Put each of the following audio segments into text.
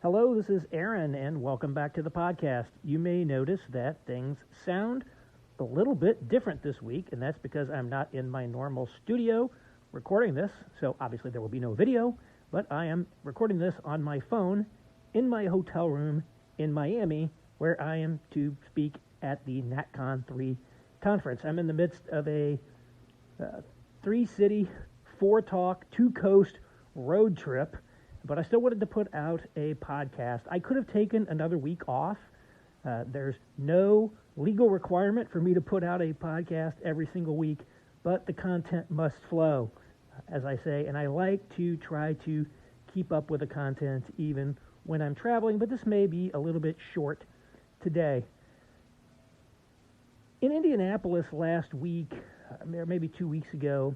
Hello, this is Aaron, and welcome back to the podcast. You may notice that things sound a little bit different this week, and that's because I'm not in my normal studio recording this, so obviously there will be no video, but I am recording this on my phone in my hotel room in Miami, where I am to speak at the NatCon 3 conference. I'm in the midst of a 3-city, 4-talk, 2-coast road trip, but I still wanted to put out a podcast. I could have taken another week off. There's no legal requirement for me to put out a podcast every single week, but the content must flow, as I say, and I like to try to keep up with the content even when I'm traveling, but this may be a little bit short today. In Indianapolis last week, or maybe 2 weeks ago,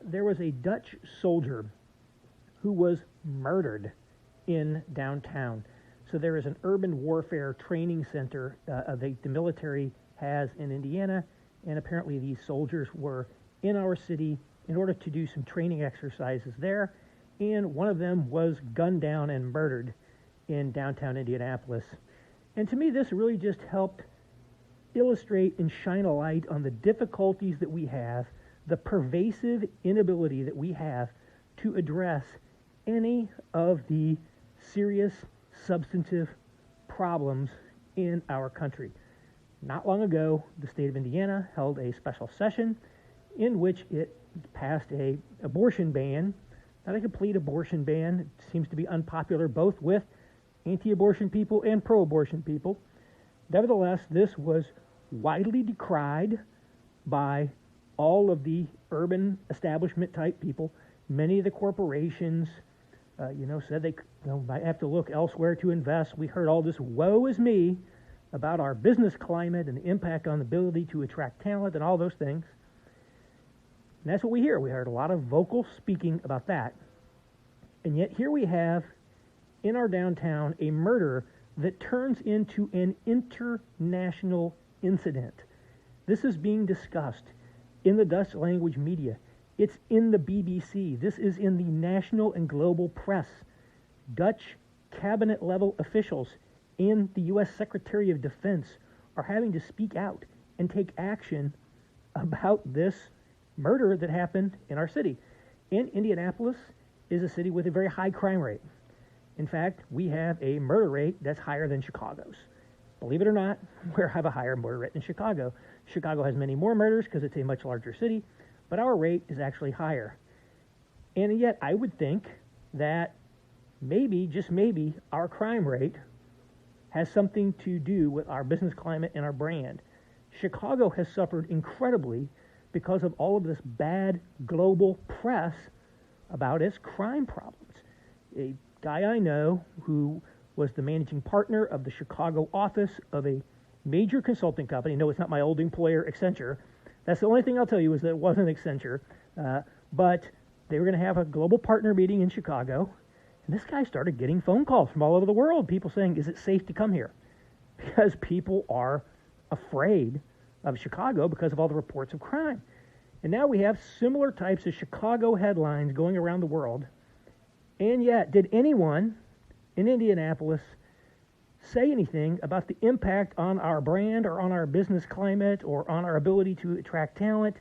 there was a Dutch soldier who was murdered in downtown. So there is an urban warfare training center the military has in Indiana, and apparently these soldiers were in our city in order to do some training exercises there, and one of them was gunned down and murdered in downtown Indianapolis. And to me, this really just helped illustrate and shine a light on the difficulties that we have, the pervasive inability that we have to address any of the serious substantive problems in our country. Not long ago, the state of Indiana held a special session in which it passed an abortion ban, not a complete abortion ban. It seems to be unpopular both with anti-abortion people and pro-abortion people. Nevertheless, this was widely decried by all of the urban establishment type people. Many of the corporations said they might have to look elsewhere to invest. We heard all this woe is me about our business climate and the impact on the ability to attract talent and all those things. And that's what we hear. We heard a lot of vocal speaking about that. And yet here we have in our downtown a murder that turns into an international incident. This is being discussed in the Dutch language media. It's in the BBC. This is in the national and global press. Dutch cabinet-level officials and the U.S. Secretary of Defense are having to speak out and take action about this murder that happened in our city. And Indianapolis is a city with a very high crime rate. In fact, we have a murder rate that's higher than Chicago's. Believe it or not, we have a higher murder rate than Chicago. Chicago has many more murders because it's a much larger city, but our rate is actually higher. And yet I would think that maybe, just maybe, our crime rate has something to do with our business climate and our brand. Chicago has suffered incredibly because of all of this bad global press about its crime problems. A guy I know who was the managing partner of the Chicago office of a major consulting company. No, it's not my old employer, Accenture. That's the only thing I'll tell you is that it wasn't Accenture. But they were going to have a global partner meeting in Chicago. And this guy started getting phone calls from all over the world. People saying, is it safe to come here? Because people are afraid of Chicago because of all the reports of crime. And now we have similar types of Chicago headlines going around the world. And yet, did anyone in Indianapolis say anything about the impact on our brand or on our business climate or on our ability to attract talent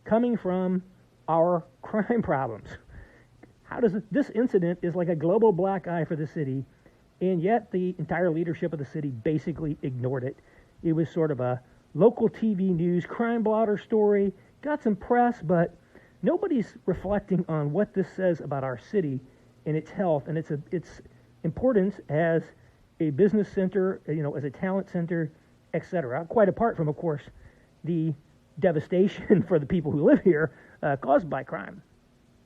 coming from our crime problems? How does this incident is like a global black eye for the city, and yet the entire leadership of the city basically ignored it. It was sort of a local TV news crime blotter story, got some press, but nobody's reflecting on what this says about our city and its health and its importance as a business center, as a talent center, etc. Quite apart from, of course, the devastation for the people who live here caused by crime.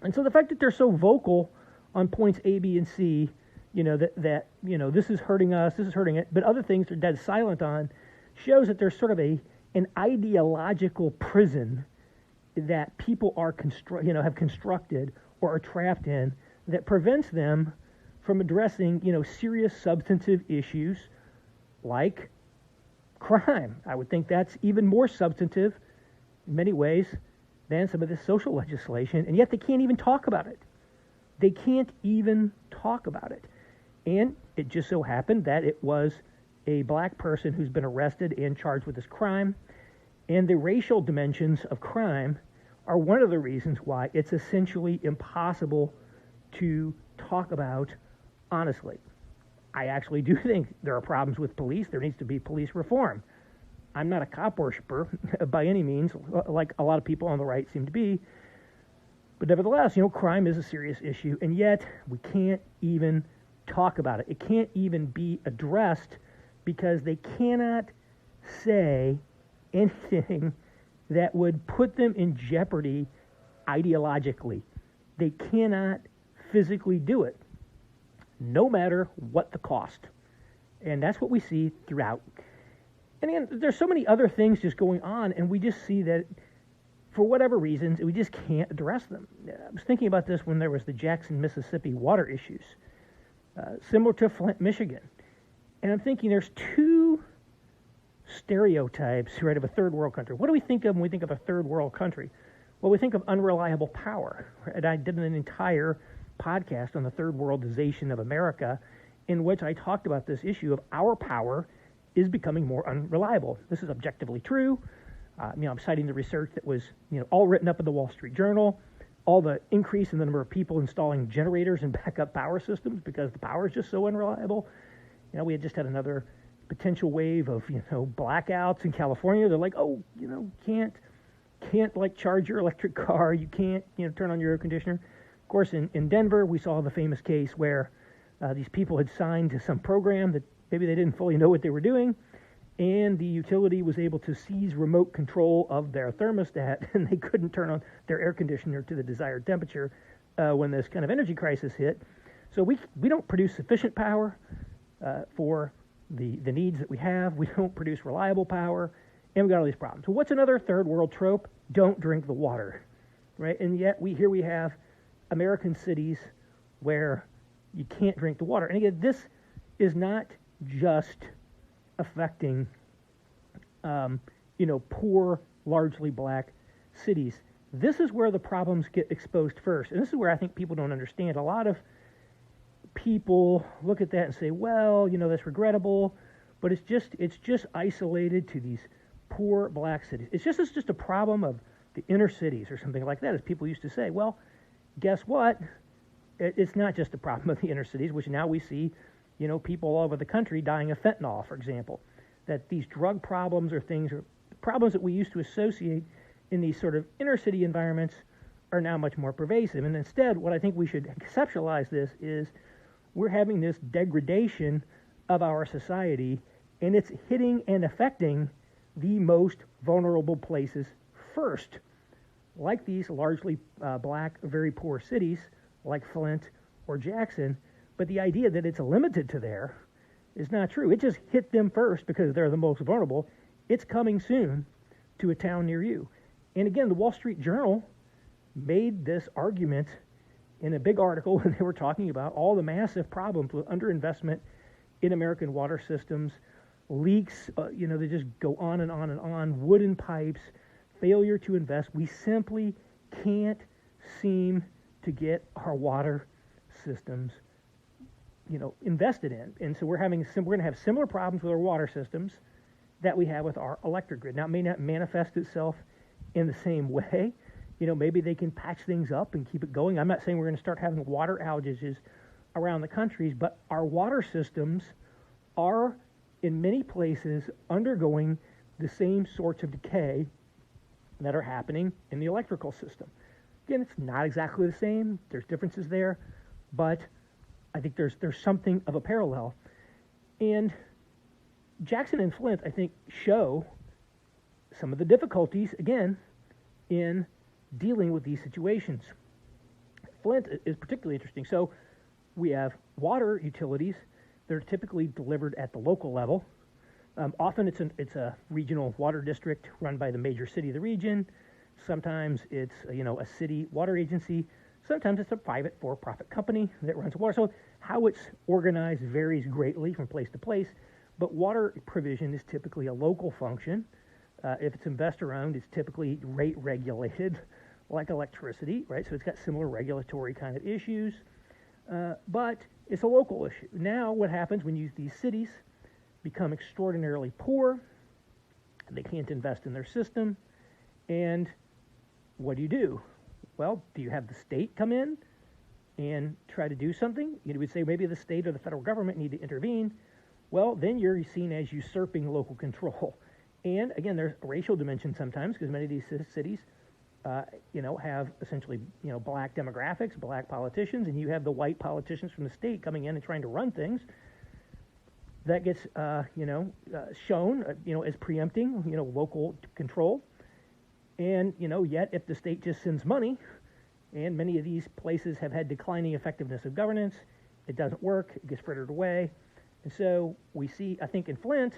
And so the fact that they're so vocal on points A, B, and C, that this is hurting us, this is hurting it, but other things they're dead silent on, shows that there's sort of an ideological prison that people are have constructed or are trapped in that prevents them from addressing, serious substantive issues like crime. I would think that's even more substantive in many ways than some of this social legislation, and yet they can't even talk about it. They can't even talk about it. And it just so happened that it was a black person who's been arrested and charged with this crime. And the racial dimensions of crime are one of the reasons why it's essentially impossible to talk about honestly. I actually do think there are problems with police. There needs to be police reform. I'm not a cop worshiper by any means, like a lot of people on the right seem to be. But nevertheless, crime is a serious issue, and yet we can't even talk about it. It can't even be addressed because they cannot say anything that would put them in jeopardy ideologically. They cannot physically do it, no matter what the cost. And that's what we see throughout. And again, there's so many other things just going on, and we just see that for whatever reasons, we just can't address them. I was thinking about this when there was the Jackson, Mississippi water issues, similar to Flint, Michigan. And I'm thinking there's two stereotypes, right, of a third world country. What do we think of when we think of a third world country? Well, we think of unreliable power. Right? And I did an entire podcast on the third worldization of America in which I talked about this issue of our power is becoming more unreliable. This is objectively true. I'm citing the research that was, all written up in the Wall Street Journal, all the increase in the number of people installing generators and backup power systems because the power is just so unreliable. We had just had another potential wave of, blackouts in California. They're like, can't like charge your electric car. You can't, turn on your air conditioner. Of course, in Denver, we saw the famous case where these people had signed to some program that maybe they didn't fully know what they were doing. And the utility was able to seize remote control of their thermostat, and they couldn't turn on their air conditioner to the desired temperature when this kind of energy crisis hit. So we don't produce sufficient power for the needs that we have. We don't produce reliable power, and we got all these problems. So what's another third world trope? Don't drink the water, right? And yet we have American cities where you can't drink the water. And again, this is not just affecting, poor, largely black cities. This is where the problems get exposed first. And this is where I think people don't understand. A lot of people look at that and say, well, that's regrettable, but it's just isolated to these poor black cities. It's just a problem of the inner cities or something like that, as people used to say. Well, guess what? It's not just a problem of the inner cities, which now we see people all over the country dying of fentanyl, for example. That these drug problems or problems that we used to associate in these sort of inner city environments are now much more pervasive. And instead, what I think we should conceptualize this is we're having this degradation of our society, and it's hitting and affecting the most vulnerable places first, like these largely black, very poor cities like Flint or Jackson. But the idea that it's limited to there is not true. It just hit them first because they're the most vulnerable. It's coming soon to a town near you. And again, the Wall Street Journal made this argument in a big article when they were talking about all the massive problems with underinvestment in American water systems, leaks, they just go on and on and on, wooden pipes, failure to invest. We simply can't seem to get our water systems invested in. And so we're going to have similar problems with our water systems that we have with our electric grid. Now, it may not manifest itself in the same way. Maybe they can patch things up and keep it going. I'm not saying we're going to start having water outages around the countries, but our water systems are, in many places, undergoing the same sorts of decay that are happening in the electrical system. Again, it's not exactly the same. There's differences there, but I think there's something of a parallel. And Jackson and Flint, I think, show some of the difficulties, again, in dealing with these situations. Flint is particularly interesting. So we have water utilities that are typically delivered at the local level. Often it's a regional water district run by the major city of the region. Sometimes it's a city water agency. Sometimes it's a private for-profit company that runs water. So how it's organized varies greatly from place to place, but water provision is typically a local function. If it's investor-owned, it's typically rate-regulated, like electricity, right? So it's got similar regulatory kind of issues. But it's a local issue. Now what happens when these cities become extraordinarily poor, they can't invest in their system, and what do? Well, do you have the state come in and try to do something? You would say maybe the state or the federal government need to intervene. Well, then you're seen as usurping local control. And again, there's a racial dimension sometimes because many of these cities, have essentially, black demographics, black politicians, and you have the white politicians from the state coming in and trying to run things. That gets, shown, as preempting, local control. And, yet if the state just sends money, and many of these places have had declining effectiveness of governance, it doesn't work, it gets frittered away. And so we see, I think in Flint,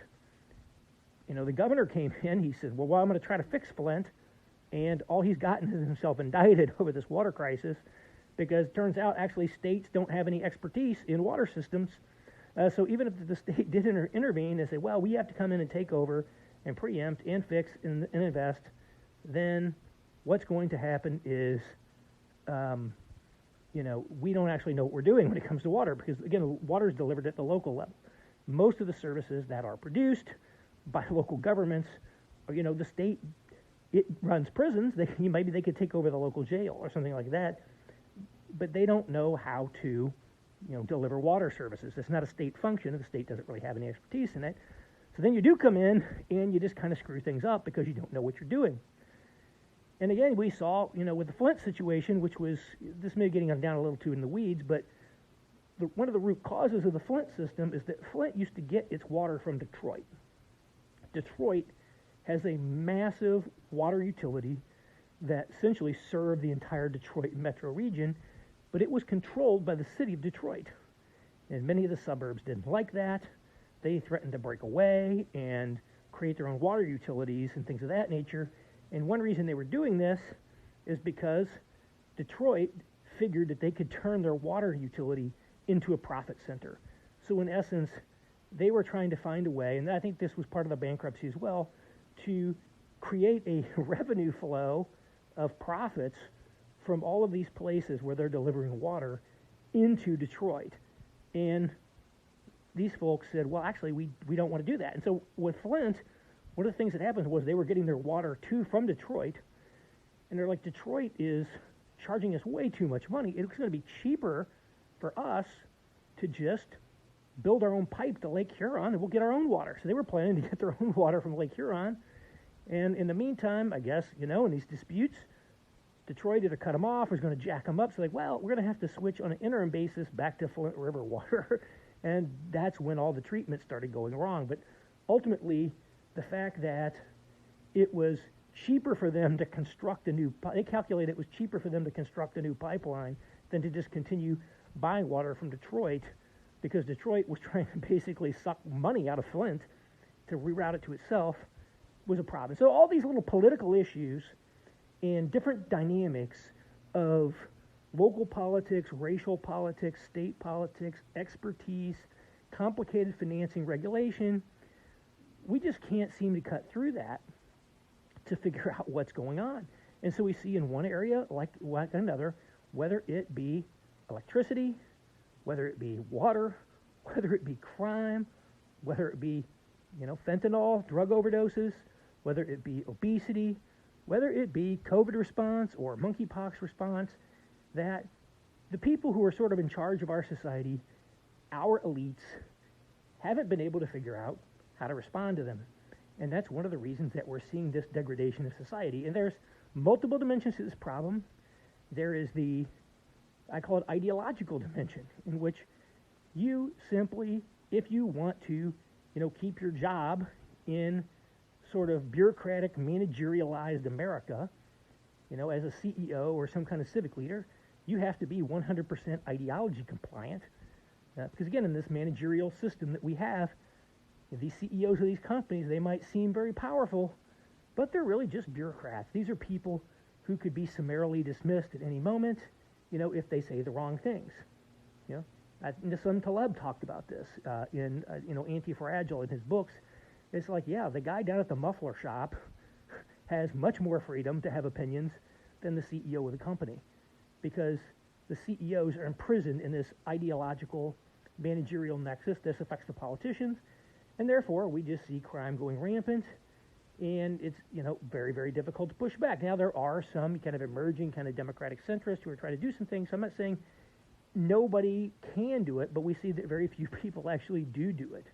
the governor came in, he said, well, I'm going to try to fix Flint. And all he's gotten is himself indicted over this water crisis because it turns out actually states don't have any expertise in water systems. So even if the state did intervene and say, well, we have to come in and take over and preempt and fix and invest, then what's going to happen is, we don't actually know what we're doing when it comes to water because, again, water is delivered at the local level. Most of the services that are produced by local governments, or, the state, it runs prisons. Maybe they could take over the local jail or something like that, but they don't know how to, deliver water services. It's not a state function. The state doesn't really have any expertise in it. So then you do come in and you just kind of screw things up because you don't know what you're doing. And again, we saw, with the Flint situation, which was, this may be getting down a little too in the weeds, but one of the root causes of the Flint system is that Flint used to get its water from Detroit. Detroit has a massive water utility that essentially served the entire Detroit metro region, but it was controlled by the city of Detroit. And many of the suburbs didn't like that. They threatened to break away and create their own water utilities and things of that nature. And one reason they were doing this is because Detroit figured that they could turn their water utility into a profit center. So in essence, they were trying to find a way, and I think this was part of the bankruptcy as well, to create a revenue flow of profits from all of these places where they're delivering water into Detroit. And these folks said, well, actually, we don't want to do that. And so with Flint, one of the things that happened was they were getting their water from Detroit, and they're like, Detroit is charging us way too much money. It's going to be cheaper for us to just build our own pipe to Lake Huron, and we'll get our own water. So they were planning to get their own water from Lake Huron. And in the meantime, I guess, in these disputes, Detroit either cut them off or was going to jack them up. So we're going to have to switch on an interim basis back to Flint River water. And that's when all the treatment started going wrong. But ultimately, the fact that it was cheaper for them to construct they calculated it was cheaper for them to construct a new pipeline than to just continue buying water from Detroit, because Detroit was trying to basically suck money out of Flint to reroute it to itself, was a problem. So all these little political issues and different dynamics of local politics, racial politics, state politics, expertise, complicated financing regulation, we just can't seem to cut through that to figure out what's going on. And so we see in one area like another, whether it be electricity, whether it be water, whether it be crime, whether it be, fentanyl, drug overdoses, whether it be obesity, whether it be COVID response or monkeypox response, that the people who are sort of in charge of our society, our elites, haven't been able to figure out how to respond to them. And that's one of the reasons that we're seeing this degradation of society. And there's multiple dimensions to this problem. There is I call it ideological dimension, in which you simply, if you want to, keep your job in sort of bureaucratic, managerialized America, as a CEO or some kind of civic leader, you have to be 100% ideology compliant. Because again, in this managerial system that we have, these CEOs of these companies, they might seem very powerful, but they're really just bureaucrats. These are people who could be summarily dismissed at any moment, if they say the wrong things. Nassim Taleb talked about this in Anti-Fragile in his books. It's like, the guy down at the muffler shop has much more freedom to have opinions than the CEO of the company, because the CEOs are imprisoned in this ideological managerial nexus. This affects the politicians, and therefore we just see crime going rampant, and it's, very, very difficult to push back. Now, there are some kind of emerging kind of democratic centrists who are trying to do some things. So I'm not saying nobody can do it, but we see that very few people actually do it.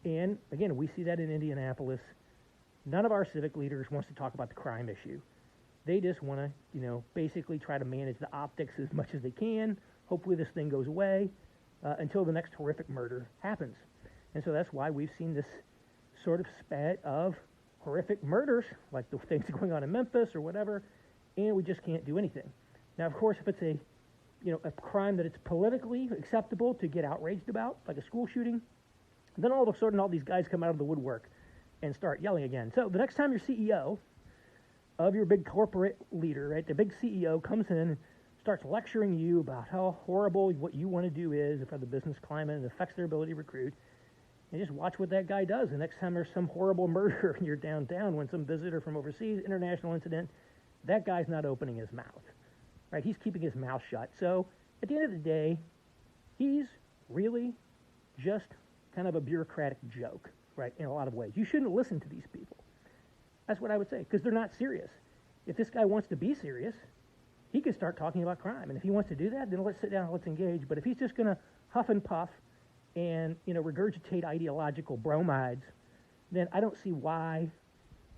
And again, we see that in Indianapolis. None of our civic leaders wants to talk about the crime issue. They just want to, basically try to manage the optics as much as they can. Hopefully this thing goes away until the next horrific murder happens. And so that's why we've seen this sort of spat of horrific murders, like the things going on in Memphis or whatever, and we just can't do anything. Now, of course, if it's a crime that it's politically acceptable to get outraged about, like a school shooting, then all of a sudden all these guys come out of the woodwork and start yelling again. So the next time your CEO of your big corporate leader, right, the big CEO comes in and starts lecturing you about how horrible what you want to do is for the business climate and affects their ability to recruit, and just watch what that guy does. The next time there's some horrible murder in your downtown, when some visitor from overseas, international incident, that guy's not opening his mouth, right? He's keeping his mouth shut. So at the end of the day, he's really just kind of a bureaucratic joke, right, in a lot of ways. You shouldn't listen to these people. That's what I would say, because they're not serious. If this guy wants to be serious, he could start talking about crime. And if he wants to do that, then let's sit down and let's engage. But if he's just going to huff and puff and, regurgitate ideological bromides, then I don't see why,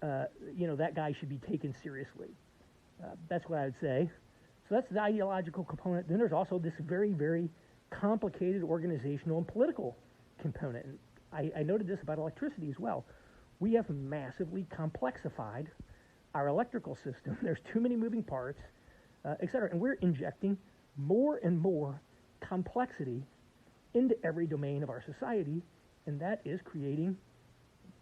that guy should be taken seriously. That's what I would say. So that's the ideological component. Then there's also this very, very complicated organizational and political component. And I noted this about electricity as well. We have massively complexified our electrical system. There's too many moving parts, et cetera. And we're injecting more and more complexity into every domain of our society, and that is creating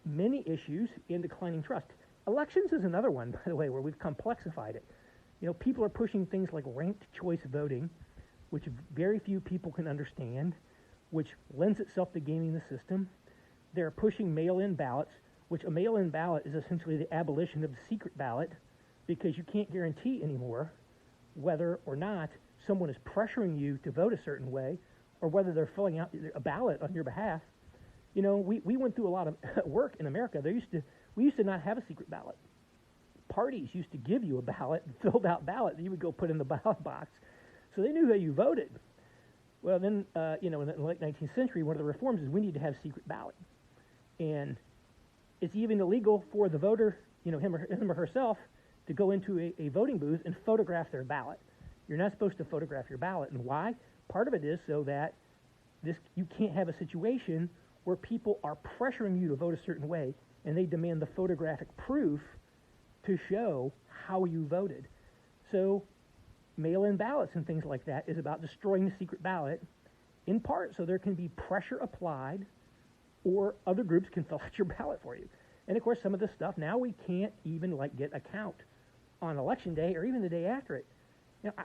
many issues and declining trust. Elections is another one, by the way, where we've complexified it. People are pushing things like ranked choice voting, which very few people can understand, which lends itself to gaming the system. They're pushing mail-in ballots, which a mail-in ballot is essentially the abolition of the secret ballot, because you can't guarantee anymore whether or not someone is pressuring you to vote a certain way, or whether they're filling out a ballot on your behalf. We went through a lot of work in America. We used to not have a secret ballot. Parties used to give you a ballot, filled out ballot that you would go put in the ballot box, so they knew how you voted. Well, then, in the late 19th century, one of the reforms is we need to have secret ballot. And it's even illegal for the voter, him or herself, to go into a voting booth and photograph their ballot. You're not supposed to photograph your ballot. And why? Part of it is so that you can't have a situation where people are pressuring you to vote a certain way, and they demand the photographic proof to show how you voted. So mail-in ballots and things like that is about destroying the secret ballot, in part so there can be pressure applied, or other groups can fill out your ballot for you. And of course, some of this stuff now we can't even get a count on election day or even the day after it.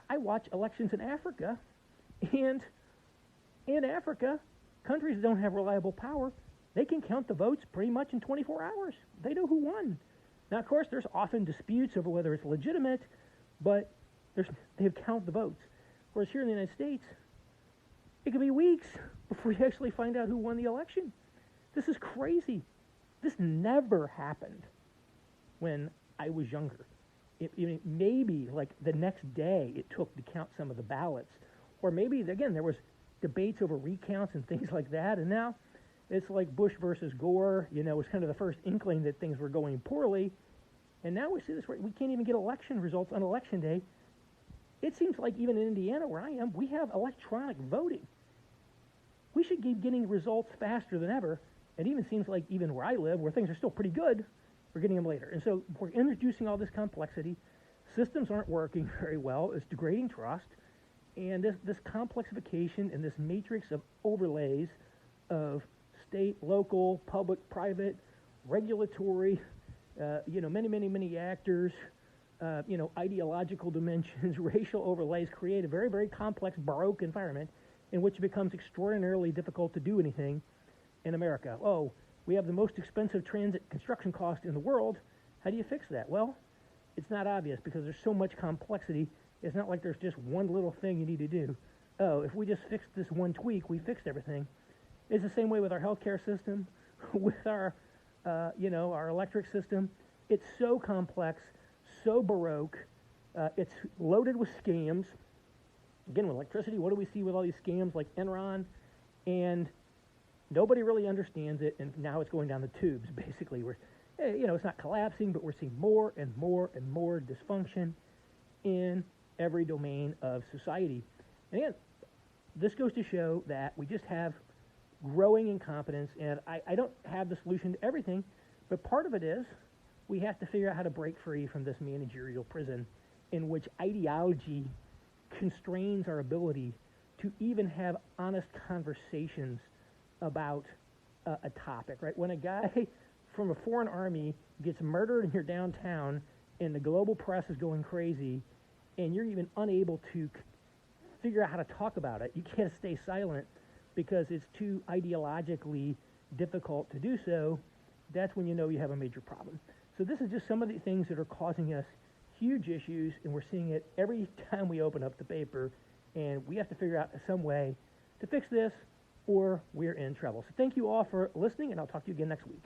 I watch elections in Africa, and in Africa, countries that don't have reliable power, they can count the votes pretty much in 24 hours. They know who won. Now, of course, there's often disputes over whether it's legitimate, but they count the votes. Whereas here in the United States, it could be weeks before you actually find out who won the election. This is crazy. This never happened when I was younger. Maybe the next day it took to count some of the ballots. Or maybe, again, there was debates over recounts and things like that. And now it's like Bush versus Gore, was kind of the first inkling that things were going poorly. And now we see this, we can't even get election results on election day. It seems like even in Indiana, where I am, we have electronic voting. We should keep getting results faster than ever. It even seems like even where I live, where things are still pretty good, we're getting them later. And so we're introducing all this complexity. Systems aren't working very well. It's degrading trust. And this complexification and this matrix of overlays of state, local, public, private, regulatory, many actors, ideological dimensions, racial overlays create a very, very complex Baroque environment in which it becomes extraordinarily difficult to do anything in America. Oh, we have the most expensive transit construction cost in the world. How do you fix that? Well, it's not obvious because there's so much complexity It's not like there's just one little thing you need to do. Oh, if we just fix this one tweak, we fixed everything. It's the same way with our healthcare system, with our, our electric system. It's so complex, so baroque. It's loaded with scams. Again, with electricity, what do we see with all these scams like Enron? And nobody really understands it, and now it's going down the tubes, basically. It's not collapsing, but we're seeing more and more and more dysfunction in every domain of society. And again, this goes to show that we just have growing incompetence, and I don't have the solution to everything, but part of it is we have to figure out how to break free from this managerial prison in which ideology constrains our ability to even have honest conversations about a topic, right? When a guy from a foreign army gets murdered in your downtown and the global press is going crazy and you're even unable to figure out how to talk about it, you can't stay silent because it's too ideologically difficult to do so, that's when you know you have a major problem. So this is just some of the things that are causing us huge issues, and we're seeing it every time we open up the paper, and we have to figure out some way to fix this or we're in trouble. So thank you all for listening, and I'll talk to you again next week.